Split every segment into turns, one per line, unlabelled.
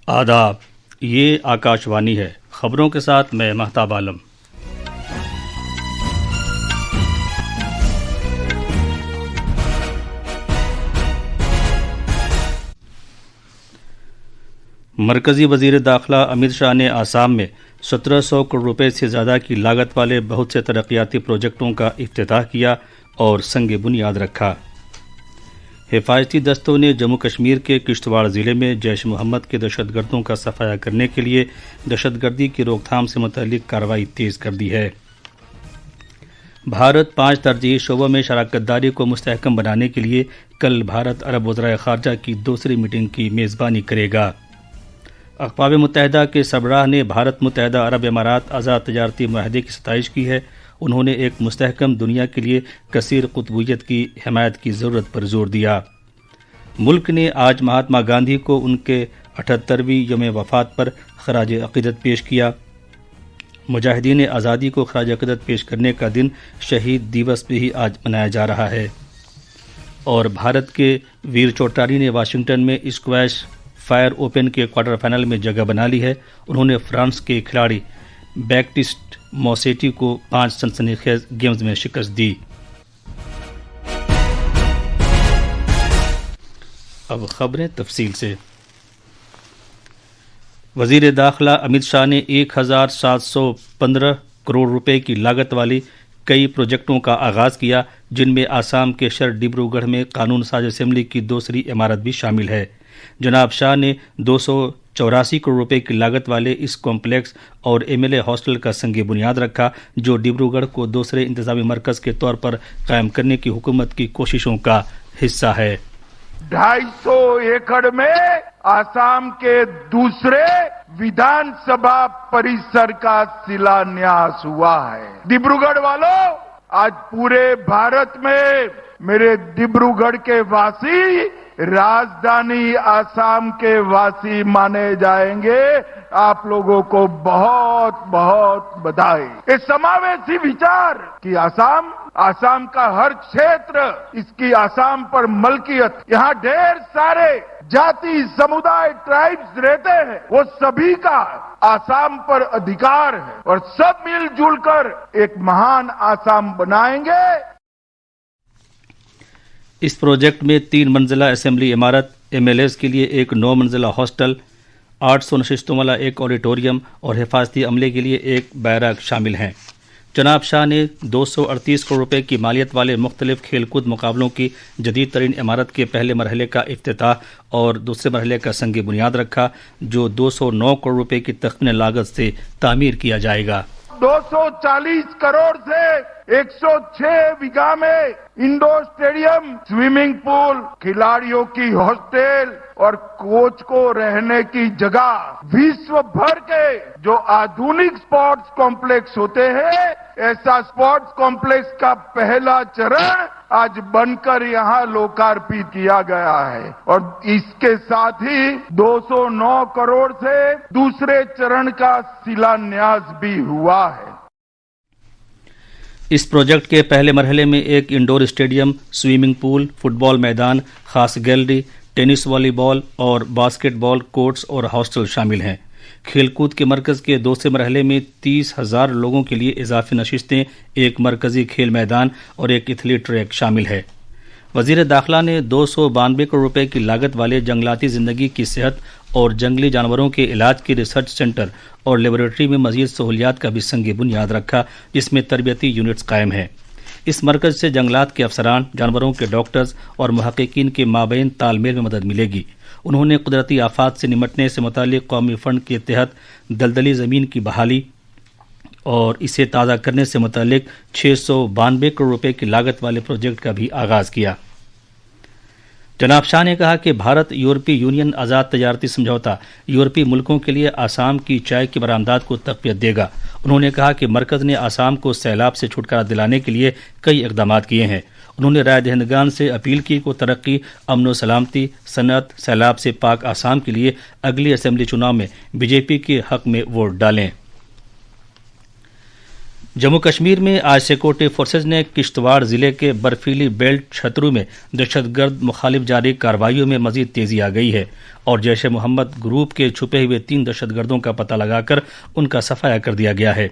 آداب، یہ آکاش وانی ہے۔ خبروں کے ساتھ میں مہتاب عالم۔ مرکزی وزیر داخلہ امت شاہ نے آسام میں 1700 کروڑ روپے سے زیادہ کی لاگت والے بہت سے ترقیاتی پروجیکٹوں کا افتتاح کیا اور سنگ بنیاد رکھا۔ حفاظتی دستوں نے جموں کشمیر کے کشتواڑ ضلع میں جیش محمد کے دہشت گردوں کا صفایا کرنے کے لیے دہشت گردی کی روک تھام سے متعلق کارروائی تیز کر دی ہے۔ بھارت 5 ترجیحی شعبوں میں شراکت داری کو مستحکم بنانے کے لیے کل بھارت عرب وزرائے خارجہ کی دوسری میٹنگ کی میزبانی کرے گا۔ اقوام متحدہ کے سربراہ نے بھارت متحدہ عرب امارات آزاد تجارتی معاہدے کی ستائش کی ہے۔ انہوں نے ایک مستحکم دنیا کے لیے کثیر قطبیت کی حمایت کی ضرورت پر زور دیا۔ ملک نے آج مہاتما گاندھی کو ان کے 78ویں یوم وفات پر خراج عقیدت پیش کیا۔ مجاہدین آزادی کو خراج عقیدت پیش کرنے کا دن شہید دیوس بھی ہی آج منایا جا رہا ہے۔ اور بھارت کے ویر چوٹانی نے واشنگٹن میں اسکواش فائر اوپن کے کوارٹر فائنل میں جگہ بنا لی ہے۔ انہوں نے فرانس کے کھلاڑی بیکٹسٹ موسیٹی کو 5 سنسنی خیز گیمز میں شکست دی۔ اب خبریں تفصیل سے۔ وزیر داخلہ امت شاہ نے 1715 کروڑ روپے کی لاگت والی کئی پروجیکٹوں کا آغاز کیا، جن میں آسام کے شہر ڈبرو گڑھ میں قانون ساز اسمبلی کی دوسری عمارت بھی شامل ہے۔ جناب شاہ نے 284 کروڑ روپے کی لاگت والے اس کمپلیکس اور ایم ایل اے ہاسٹل کا سنگ بنیاد رکھا، جو ڈبرو گڑھ کو دوسرے انتظامی مرکز کے طور پر قائم کرنے کی حکومت کی کوششوں کا حصہ ہے۔
250 ایکڑ میں آسام کے دوسرے ودھان سبھا پریسر کا شیلانیاس ہوا ہے۔ ڈبرو گڑھ والوں، آج پورے بھارت میں میرے ڈبرو گڑھ کے واسی راجدھانی آسام کے واسی مانے جائیں گے۔ آپ لوگوں کو بہت بہت بدھائی۔ یہ سماویشی وچار کہ آسام کا ہر چھیتر، اس کی آسام پر ملکیت، یہاں ڈھیر سارے جاتی سمودائے ٹرائبز رہتے ہیں، وہ سبھی کا آسام پر ادھیکار ہے اور سب مل جل کر ایک مہان آسام بنائیں گے۔
اس پروجیکٹ میں 3 منزلہ اسمبلی عمارت، ایم ایل ایز کے لیے ایک 9 منزلہ ہاسٹل، 800 نشستوں والا ایک آڈیٹوریم اور حفاظتی عملے کے لیے ایک بیرک شامل ہیں۔ جناب شاہ نے 238 کروڑ روپے کی مالیت والے مختلف کھیل کود مقابلوں کی جدید ترین عمارت کے پہلے مرحلے کا افتتاح اور دوسرے مرحلے کا سنگ بنیاد رکھا، جو 209 کروڑ روپے کی تخمینہ لاگت سے تعمیر کیا جائے گا۔
240 کروڑ سے 106 بیگھہ میں انڈور اسٹیڈیم، سوئمنگ پول، کھلاڑیوں کی ہاسٹل اور کوچ کو رہنے کی جگہ، وشو بھر کے جو آدھونک اسپورٹس کمپلیکس ہوتے ہیں، ایسا اسپورٹس کمپلیکس کا پہلا چرن آج بن کر یہاں لوکارپت کیا گیا ہے اور اس کے ساتھ ہی 209 کروڑ سے دوسرے چرن کا شیلانیاس بھی ہوا ہے۔
اس پروجیکٹ کے پہلے مرحلے میں ایک indoor stadium, swimming pool, football میدان، خاص گیلری، ٹینس، والی بال اور باسکٹ بال کورٹس اور ہاسٹل شامل ہیں۔ کھیل کود کے مرکز کے دوسرے مرحلے میں 30,000 لوگوں کے لیے اضافی نشستیں، ایک مرکزی کھیل میدان اور ایک ایتھلیٹ ٹریک شامل ہے۔ وزیر داخلہ نے 292 کروڑ روپے کی لاگت والے جنگلاتی زندگی کی صحت اور جنگلی جانوروں کے علاج کی ریسرچ سینٹر اور لیبارٹری میں مزید سہولیات کا بھی سنگ بنیاد رکھا، جس میں تربیتی یونٹس قائم ہیں۔ اس مرکز سے جنگلات کے افسران، جانوروں کے ڈاکٹرز اور محققین کے مابین تال میل میں مدد ملے گی۔ انہوں نے قدرتی آفات سے نمٹنے سے متعلق قومی فنڈ کے تحت دلدلی زمین کی بحالی اور اسے تازہ کرنے سے متعلق 692 کروڑ روپے کی لاگت والے پروجیکٹ کا بھی آغاز کیا۔ جناب شاہ نے کہا کہ بھارت یورپی یونین آزاد تجارتی سمجھوتا یورپی ملکوں کے لیے آسام کی چائے کی برآمدات کو تقویت دے گا۔ انہوں نے کہا کہ مرکز نے آسام کو سیلاب سے چھٹکارا دلانے کے لیے کئی اقدامات کیے ہیں۔ انہوں نے رائے دہندگان سے اپیل کی کہ ترقی، امن و سلامتی، صنعت، سیلاب سے پاک آسام کے لیے اگلی اسمبلی چناؤ میں بی جے پی کے حق میں ووٹ ڈالیں۔ جموں کشمیر میں آج سیکورٹی فورسز نے کشتواڑ ضلع کے برفیلی بیلٹ چھترو میں دہشت گرد مخالف جاری کارروائیوں میں مزید تیزی آ گئی ہے اور جیش محمد گروپ کے چھپے ہوئے 3 دہشت گردوں کا پتہ لگا کر ان کا صفایا کر دیا گیا ہے۔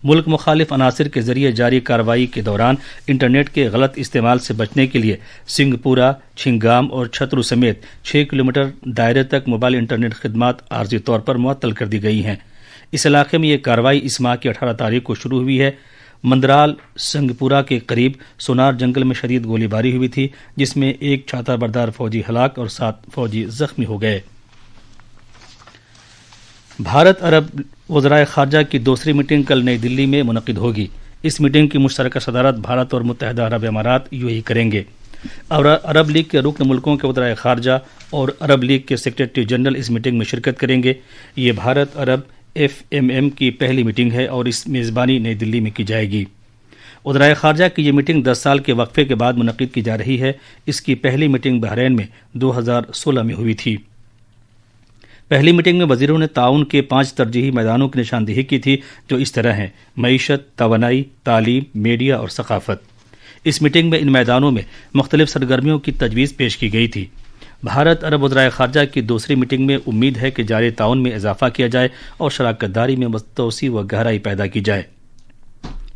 ملک مخالف عناصر کے ذریعے جاری کارروائی کے دوران انٹرنیٹ کے غلط استعمال سے بچنے کے لیے سنگھ پورہ، چھنگام اور چھترو سمیت 6 کلومیٹر دائرے تک موبائل انٹرنیٹ خدمات عارضی طور پر معطل کر دی گئی ہیں۔ اس علاقے میں یہ کارروائی اس ماہ کی 18 تاریخ کو شروع ہوئی ہے۔ مندرال سنگھ پورہ کے قریب سونار جنگل میں شدید گولی باری ہوئی تھی، جس میں 1 چھاتا بردار فوجی ہلاک اور 7 فوجی زخمی ہو گئے۔ بھارت عرب وزرائے خارجہ کی دوسری میٹنگ کل نئی دلی میں منعقد ہوگی۔ اس میٹنگ کی مشترکہ صدارت بھارت اور متحدہ عرب امارات UAE کریں گے۔ عرب لیگ کے رکن ملکوں کے وزرائے خارجہ اور عرب لیگ کے سیکریٹری جنرل اس میٹنگ میں شرکت کریں گے۔ یہ بھارت عرب FMM کی پہلی میٹنگ ہے اور اس میزبانی نئی دلی میں کی جائے گی۔ وزرائے خارجہ کی یہ میٹنگ 10 سال کے وقفے کے بعد منعقد کی جا رہی ہے۔ اس کی پہلی میٹنگ بحرین میں 2016 میں ہوئی تھی۔ پہلی میٹنگ میں وزیروں نے تعاون کے 5 ترجیحی میدانوں کی نشاندہی کی تھی، جو اس طرح ہیں: معیشت، توانائی، تعلیم، میڈیا اور ثقافت۔ اس میٹنگ میں ان میدانوں میں مختلف سرگرمیوں کی تجویز پیش کی گئی تھی۔ بھارت عرب وزرائے خارجہ کی دوسری میٹنگ میں امید ہے کہ جاری تعاون میں اضافہ کیا جائے اور شراکت داری میں توسیع و گہرائی پیدا کی جائے۔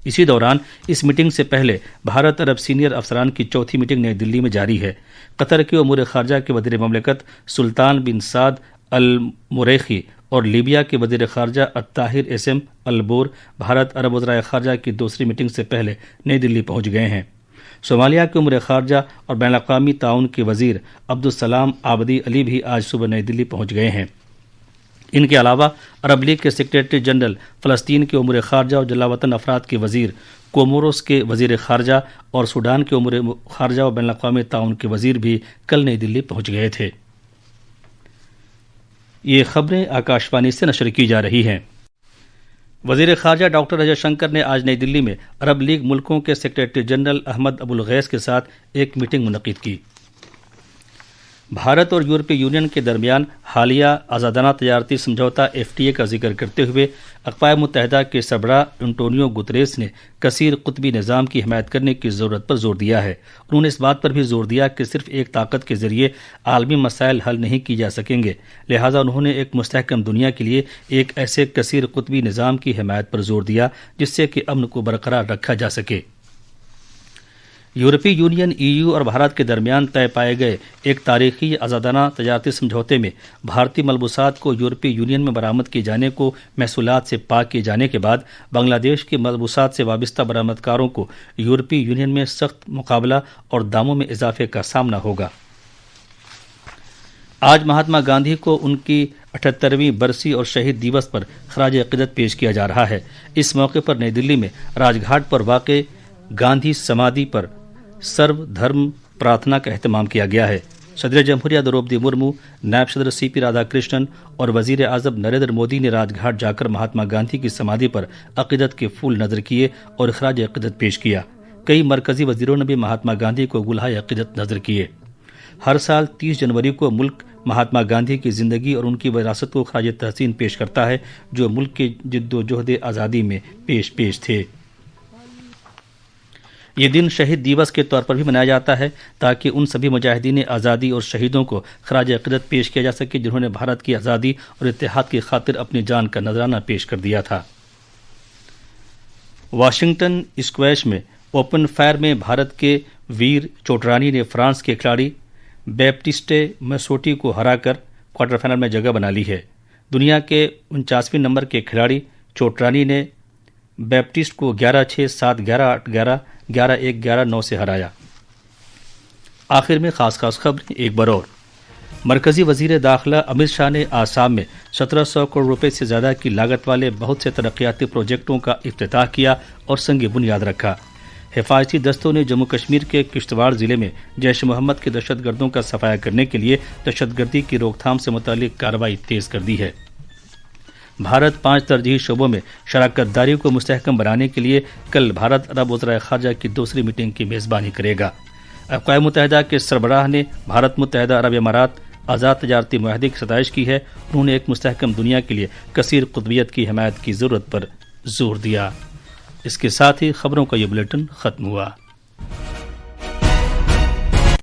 اسی دوران اس میٹنگ سے پہلے بھارت عرب سینئر افسران کی چوتھی میٹنگ نئی دلی میں جاری ہے۔ قطر کے امور خارجہ کے وزیر مملکت سلطان بن سعد المریخی اور لیبیا کے وزیر خارجہ الطاہر اسم البور بھارت عرب وزرائے خارجہ کی دوسری میٹنگ سے پہلے نئی دلی پہنچ گئے ہیں۔ صومالیہ کے امور خارجہ اور بین الاقوامی تعاون کے وزیر عبدالسلام آبدی علی بھی آج صبح نئی دلی پہنچ گئے ہیں۔ ان کے علاوہ عرب لیگ کے سیکریٹری جنرل، فلسطین کے امور خارجہ اور جلاوطن افراد کے وزیر، کوموروس کے وزیر خارجہ اور سوڈان کے امور خارجہ اور بین الاقوامی تعاون کے وزیر بھی کل نئی دلی پہنچ گئے تھے۔ یہ خبریں آکاشوانی سے نشر کی جا رہی ہیں۔ وزیر خارجہ ڈاکٹر اجے شنکر نے آج نئی دلی میں عرب لیگ ملکوں کے سیکریٹری جنرل احمد ابوالغیث کے ساتھ ایک میٹنگ منعقد کی۔ بھارت اور یورپی یونین کے درمیان حالیہ آزادانہ تجارتی سمجھوتہ FTA کا ذکر کرتے ہوئے اقوام متحدہ کے سربراہ انٹونیو گتریس نے کثیر قطبی نظام کی حمایت کرنے کی ضرورت پر زور دیا ہے۔ انہوں نے اس بات پر بھی زور دیا کہ صرف ایک طاقت کے ذریعے عالمی مسائل حل نہیں کی جا سکیں گے، لہٰذا انہوں نے ایک مستحکم دنیا کے لیے ایک ایسے کثیر قطبی نظام کی حمایت پر زور دیا جس سے کہ امن کو برقرار رکھا جا سکے۔ یورپی یونین EU اور بھارت کے درمیان طے پائے گئے ایک تاریخی آزادانہ تجارتی سمجھوتے میں بھارتی ملبوسات کو یورپی یونین میں برآمد کیے جانے کو محصولات سے پاک کیے جانے کے بعد بنگلہ دیش کے ملبوسات سے وابستہ برآمد کاروں کو یورپی یونین میں سخت مقابلہ اور داموں میں اضافے کا سامنا ہوگا۔ آج مہاتما گاندھی کو ان کی 78ویں برسی اور شہید دیوس پر خراج عقیدت پیش کیا جا رہا ہے۔ اس موقع پر نئی دلی میں راج گھاٹ پر واقع گاندھی سمادھی پر سرو دھرم پرارتھنا کا اہتمام کیا گیا ہے۔ صدر جمہوریہ دروپدی مرمو، نائب صدر CP رادھا کرشنن اور وزیر اعظم نریندر مودی نے راج گھاٹ جا کر مہاتما گاندھی کی سمادھی پر عقیدت کے پھول نظر کیے اور خراج عقیدت پیش کیا۔ کئی مرکزی وزیروں نے بھی مہاتما گاندھی کو گلہائے عقیدت نظر کیے۔ ہر سال 30 جنوری کو ملک مہاتما گاندھی کی زندگی اور ان کی وراثت کو خراج تحسین پیش کرتا ہے، جو ملک کے جد و جہد آزادی میں پیش تھے۔ یہ دن شہید دیوس کے طور پر بھی منایا جاتا ہے تاکہ ان سبھی مجاہدین آزادی اور شہیدوں کو خراج عقیدت پیش کیا جا سکے جنہوں نے بھارت کی آزادی اور اتحاد کی خاطر اپنی جان کا نذرانہ پیش کر دیا تھا۔ واشنگٹن اسکویش میں اوپن فائر میں بھارت کے ویر چوٹرانی نے فرانس کے کھلاڑی بیپٹسٹے میسوٹی کو ہرا کر کوارٹر فائنل میں جگہ بنا لی ہے۔ دنیا کے 49ویں نمبر کے کھلاڑی چوٹرانی نے بیپٹسٹ کو 11-6، 7-11، 8-11، 11-1، 11-9 سے ہرایا۔ آخر میں خاص خبریں ایک بار اور۔ مرکزی وزیر داخلہ امت شاہ نے آسام میں 1700 کروڑ روپے سے زیادہ کی لاگت والے بہت سے ترقیاتی پروجیکٹوں کا افتتاح کیا اور سنگ بنیاد رکھا۔ حفاظتی دستوں نے جموں کشمیر کے کشتواڑ ضلع میں جیش محمد کے دہشت گردوں کا صفایا کرنے کے لیے دہشت گردی کی روک تھام سے متعلق کارروائی تیز کر دی ہے۔ بھارت 5 ترجیحی شعبوں میں شراکت داری کو مستحکم بنانے کے لیے کل بھارت عرب وزرائے خارجہ کی دوسری میٹنگ کی میزبانی کرے گا۔ اقوام متحدہ کے سربراہ نے بھارت متحدہ عرب امارات آزاد تجارتی معاہدے کی ستائش کی ہے۔ انہوں نے ایک مستحکم دنیا کے لیے کثیر قطبیت کی حمایت کی ضرورت پر زور دیا۔ اس کے ساتھ ہی خبروں کا یہ بلیٹن ختم ہوا.